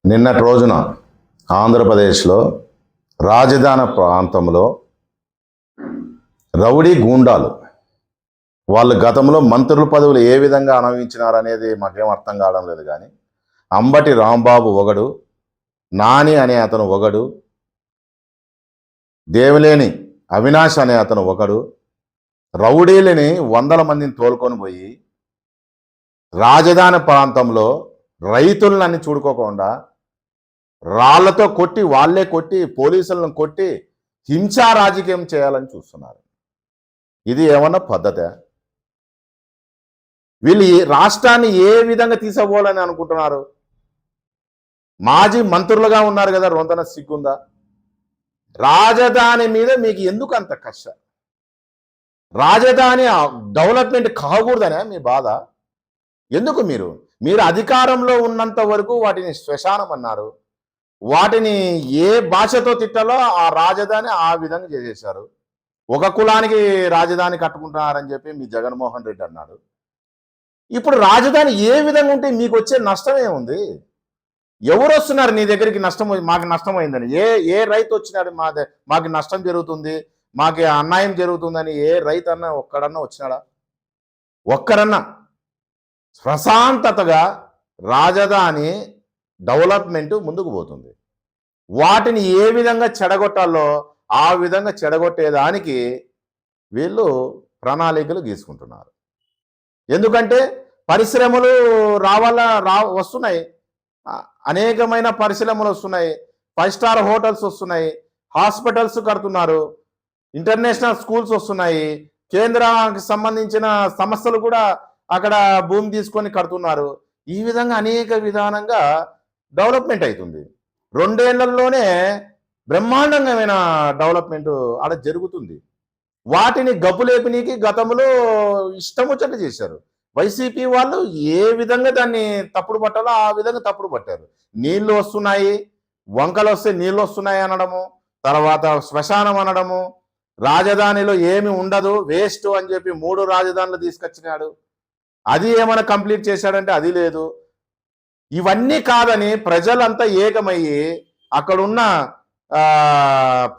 నిన్నటి రోజున ఆంధ్రప్రదేశ్లో రాజధాని ప్రాంతంలో రౌడీ గూండాలు వాళ్ళు గతంలో మంత్రుల పదవులు ఏ విధంగా అనుభవించినారనేది మాకేం అర్థం కావడం లేదు. కానీ అంబటి రాంబాబు ఒకడు, నాని అనే అతను ఒకడు, దేవిలేని అవినాష్ అనే అతను ఒకడు రౌడీలని 100 మందిని తోలుకొని పోయి రాజధాని ప్రాంతంలో రైతులని చూడుకోకుండా రాళ్లతో కొట్టి, వాళ్ళే కొట్టి, పోలీసులను కొట్టి హింసా రాజకీయం చేయాలని చూస్తున్నారు. ఇది ఏమన్నా పద్ధతే? వీళ్ళు రాష్ట్రాన్ని ఏ విధంగా తీసుకోవాలని అనుకుంటున్నారు? మాజీ మంత్రులుగా ఉన్నారు కదా, రొంతన సిగ్గుందా? రాజధాని మీద మీకు ఎందుకు అంత కక్ష? రాజధాని డెవలప్మెంట్ కాకూడదనే మీ బాధ? ఎందుకు మీరు అధికారంలో ఉన్నంత వరకు వాటిని శ్మశానం అన్నారు. వాటిని ఏ భాషతో తిట్టాలో ఆ రాజధాని ఆ విధంగా చేసేశారు. ఒక కులానికి రాజధాని కట్టుకుంటున్నారని చెప్పి మీ జగన్మోహన్ రెడ్డి అన్నాడు. ఇప్పుడు రాజధాని ఏ విధంగా ఉంటే మీకు వచ్చే నష్టం ఏముంది? ఎవరు వస్తున్నారు నీ దగ్గరికి? మాకు నష్టమైందని ఏ రైతు వచ్చినాడు? మాకు నష్టం జరుగుతుంది, మాకు అన్యాయం జరుగుతుందని ఏ రైతు అన్నా ఒక్కడన్నా వచ్చినాడా? ఒక్కరన్నా ప్రశాంతతగా రాజధాని డెవలప్మెంట్ ముందుకు పోతుంది. వాటిని ఏ విధంగా చెడగొట్టాలో ఆ విధంగా చెడగొట్టేదానికి వీళ్ళు ప్రణాళికలు గీసుకుంటున్నారు. ఎందుకంటే పరిశ్రమలు వస్తున్నాయి, అనేకమైన పరిశ్రమలు వస్తున్నాయి, 5 స్టార్ హోటల్స్ వస్తున్నాయి, హాస్పిటల్స్ కడుతున్నారు, ఇంటర్నేషనల్ స్కూల్స్ వస్తున్నాయి, కేంద్రానికి సంబంధించిన సంస్థలు కూడా అక్కడ భూమి తీసుకొని కడుతున్నారు. ఈ విధంగా అనేక విధానంగా డెవలప్మెంట్ అవుతుంది. 2 ఏళ్లలోనే బ్రహ్మాండమైన డెవలప్మెంట్ అలా జరుగుతుంది. వాటిని గబ్బులేపినీకి గతంలో ఇష్టం వచ్చేట్టు చేశారు. వైసీపీ వాళ్ళు ఏ విధంగా దాన్ని తప్పుడు పట్టాలో ఆ విధంగా తప్పుడు పట్టారు. నీళ్లు వస్తున్నాయి, వంకలు వస్తే నీళ్ళు వస్తున్నాయి అనడము, తర్వాత శ్మశానం అనడము, రాజధానిలో ఏమి ఉండదు, వేస్ట్ అని చెప్పి 3 రాజధానులు తీసుకొచ్చినాడు. అది ఏమైనా కంప్లీట్ చేశాడంటే అది లేదు. ఇవన్నీ కాదని ప్రజలంతా ఏకమయ్యి అక్కడున్న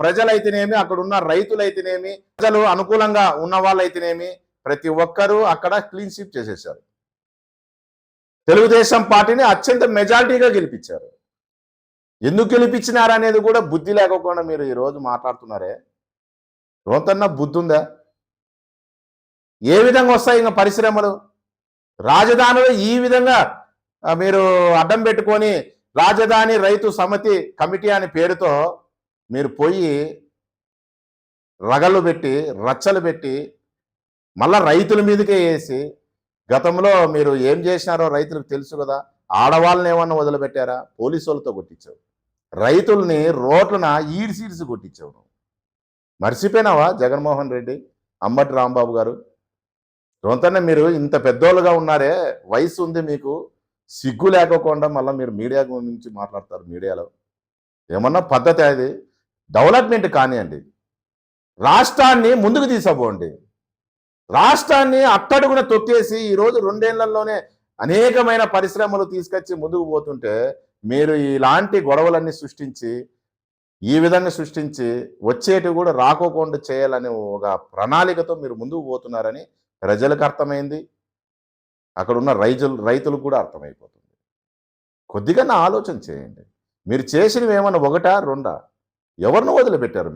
ప్రజలైతేనేమి, అక్కడున్న రైతులైతేనేమి, ప్రజలు అనుకూలంగా ఉన్న వాళ్ళైతేనేమి ప్రతి ఒక్కరూ అక్కడ క్లీన్ స్వీప్ చేసేశారు. తెలుగుదేశం పార్టీని అత్యంత మెజారిటీగా గెలిపించారు. ఎందుకు గెలిపించినారనేది కూడా బుద్ధి లేకపోకుండా మీరు ఈరోజు మాట్లాడుతున్నారే. రోంతన్నా బుద్ధి ఉందా? ఏ విధంగా వస్తాయి ఇంకా పరిశ్రమలు? రాజధానిలో ఈ విధంగా మీరు అడ్డం పెట్టుకొని రాజధాని రైతు సమితి కమిటీ అనే పేరుతో మీరు పోయి రగలు పెట్టి, రచ్చలు పెట్టి, మళ్ళా రైతుల మీదకే వేసి, గతంలో మీరు ఏం చేసినారో రైతులకు తెలుసు కదా. ఆడవాళ్ళని ఏమన్నా వదిలిపెట్టారా? పోలీసు వాళ్ళతో కొట్టించావు. రైతుల్ని రోడ్లన ఈడ్సీడ్సి కొట్టించావు. మర్చిపోయినావా జగన్మోహన్ రెడ్డి, అంబటి రాంబాబు గారు? రొంతన్న మీరు ఇంత పెద్దోళ్ళుగా ఉన్నారే, వయసు ఉంది మీకు, సిగ్గు లేకోకుండా మళ్ళీ మీరు మీడియా గురించి మాట్లాడతారు. మీడియాలో ఏమన్నా పద్ధతి? అది డెవలప్మెంట్ కానివ్వండి, రాష్ట్రాన్ని ముందుకు తీసుకుపోండి. రాష్ట్రాన్ని అట్టడుగున తొక్కేసి ఈరోజు 2 ఏళ్లలోనే అనేకమైన పరిశ్రమలు తీసుకొచ్చి ముందుకు పోతుంటే మీరు ఇలాంటి గొడవలన్నీ సృష్టించి, ఈ విధంగా సృష్టించి వచ్చేటివి కూడా రాకోకుండా చేయాలని ఒక ప్రణాళికతో మీరు ముందుకు పోతున్నారని ప్రజలకు అర్థమైంది, అక్కడున్న రైతులకు కూడా అర్థమైపోతుంది. కొద్దిగా ఆలోచన చేయండి. మీరు చేసినవి ఏమన్నా 1, 2? ఎవరిని వదిలిపెట్టారు?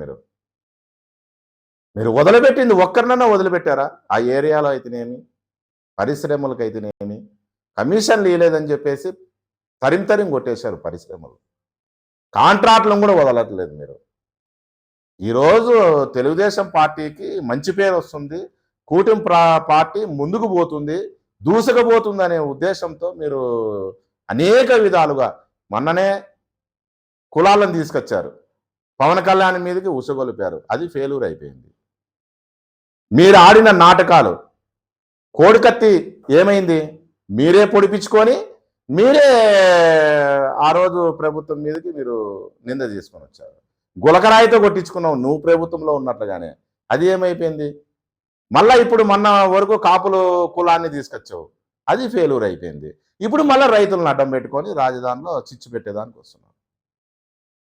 మీరు వదిలిపెట్టింది ఒక్కరినన్నా వదిలిపెట్టారా? ఆ ఏరియాలో అయితేనేమి, పరిశ్రమలకు అయితేనేమి కమిషన్లు ఇవ్వలేదని చెప్పేసి తరిం కొట్టేశారు పరిశ్రమలు. కాంట్రాక్టులను కూడా వదలట్లేదు మీరు. ఈరోజు తెలుగుదేశం పార్టీకి మంచి పేరు వస్తుంది, కూటమి పార్టీ ముందుకు పోతుంది, దూసుకుపోతుంది అనే ఉద్దేశంతో మీరు అనేక విధాలుగా మొన్ననే కులాలను తీసుకొచ్చారు, పవన్ కళ్యాణ్ మీదకి ఉసగొలిపారు, అది ఫెయిల్యూర్ అయిపోయింది. మీరు ఆడిన నాటకాలు, కోడికత్తి ఏమైంది? మీరే పొడిపించుకొని మీరే ఆ రోజు ప్రభుత్వం మీదకి మీరు నింద తీసుకొని వచ్చారు. గులకరాయితో కొట్టించుకున్నావు నువ్వు ప్రభుత్వంలో ఉన్నట్లుగానే. అది ఏమైపోయింది? మళ్ళీ ఇప్పుడు మొన్న వరకు కాపులు కులాన్ని తీసుకొచ్చావు, అది ఫెయిల్యూర్ అయిపోయింది. ఇప్పుడు మళ్ళీ రైతులను అడ్డం పెట్టుకొని రాజధానిలో చిచ్చు పెట్టేదానికి వస్తున్నారు.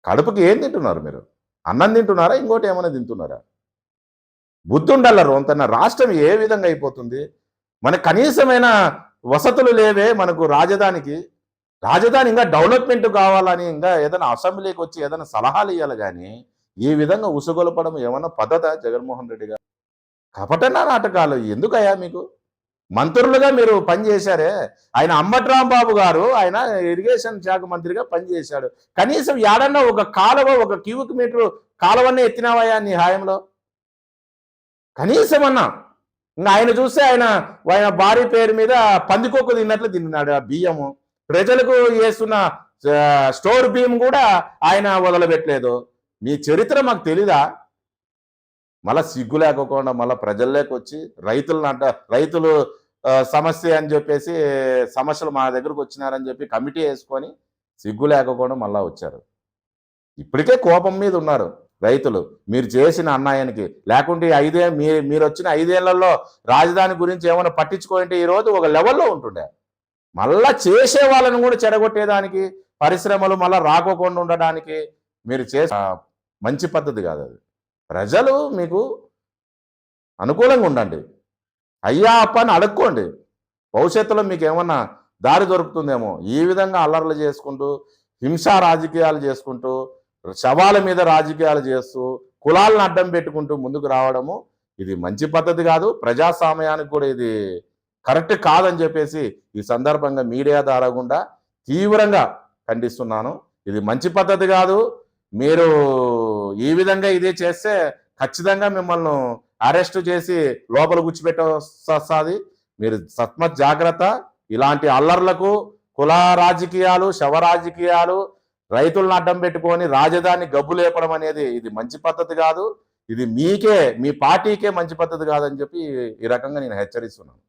కడుపుకి ఏం తింటున్నారు మీరు? అన్నం తింటున్నారా? ఇంకోటి ఏమైనా తింటున్నారా? బుద్ధి ఉండాల రోంతన్న. రాష్ట్రం ఏ విధంగా అయిపోతుంది? మన కనీసమైన వసతులు లేవే మనకు రాజధానికి. రాజధాని ఇంకా డెవలప్మెంట్ కావాలని ఇంకా ఏదైనా అసెంబ్లీకి వచ్చి ఏదైనా సలహాలు ఇవ్వాలి కానీ ఈ విధంగా ఉసుగొలపడం ఏమన్నా పద్ధత జగన్మోహన్ రెడ్డి గారు? కపట నాటకాలు ఎందుకయ్యా మీకు? మంత్రులుగా మీరు పనిచేశారే. ఆయన అంబటి రాంబాబు గారు ఆయన ఇరిగేషన్ శాఖ మంత్రిగా పనిచేశాడు. కనీసం ఏడన్నా ఒక కాలువ, ఒక క్యూబిక్ మీటర్ కాలువన్నే ఎత్తినావయ్యా నీ హాయంలో? కనీసం అన్నా. ఇంకా ఆయన చూస్తే ఆయన భార్య పేరు మీద పందికొక్కు తిన్నట్లు తిన్నాడు ఆ బియ్యము. ప్రజలకు వేస్తున్న స్టోర్ బియ్యం కూడా ఆయన వదలబెట్టలేదు. మీ చరిత్ర మాకు తెలీదా? మళ్ళా సిగ్గు లేకోకుండా మళ్ళీ ప్రజల్లోకి వచ్చి రైతులు సమస్య అని చెప్పేసి సమస్యలు మా దగ్గరకు వచ్చినారని చెప్పి కమిటీ వేసుకొని సిగ్గు లేకోకుండా మళ్ళా వచ్చారు. ఇప్పటికే కోపం మీద ఉన్నారు రైతులు మీరు చేసిన అన్యాయానికి. లేకుంటే మీరు వచ్చిన 5 ఏళ్లలో రాజధాని గురించి ఏమైనా పట్టించుకోంటే ఈరోజు ఒక లెవెల్లో ఉంటుండే. మళ్ళా చేసే వాళ్ళని కూడా చెడగొట్టేదానికి, పరిశ్రమలు మళ్ళా రాకోకుండా ఉండడానికి మీరు చేసే మంచి పద్ధతి కాదు అది. ప్రజలు మీకు అనుకూలంగా ఉండండి. అయ్యా అప్ప అని అడుక్కోండి. భవిష్యత్తులో మీకు ఏమన్నా దారి దొరుకుతుందేమో. ఈ విధంగా అల్లర్లు చేసుకుంటూ, హింసా రాజకీయాలు చేసుకుంటూ, శవాల మీద రాజకీయాలు చేస్తూ, కులాలను అడ్డం పెట్టుకుంటూ ముందుకు రావడము ఇది మంచి పద్ధతి కాదు. ప్రజాస్వామ్యానికి కూడా ఇది కరెక్ట్ కాదని చెప్పేసి ఈ సందర్భంగా మీడియా ద్వారా గుండా తీవ్రంగా ఖండిస్తున్నాను. ఇది మంచి పద్ధతి కాదు. మీరు ఈ విధంగా ఇదే చేస్తే ఖచ్చితంగా మిమ్మల్ని అరెస్ట్ చేసి లోపల గుచ్చిపెట్టొస్తుంది. మీరు సత్మత్ జాగ్రత్త. ఇలాంటి అల్లర్లకు, కుల రాజకీయాలు, శవ రాజకీయాలు, రైతులను అడ్డం పెట్టుకొని రాజధాని గబ్బు లేపడం అనేది ఇది మంచి పద్ధతి కాదు. ఇది మీ పార్టీకే మంచి పద్ధతి కాదని చెప్పి ఈ రకంగా నేను హెచ్చరిస్తున్నాను.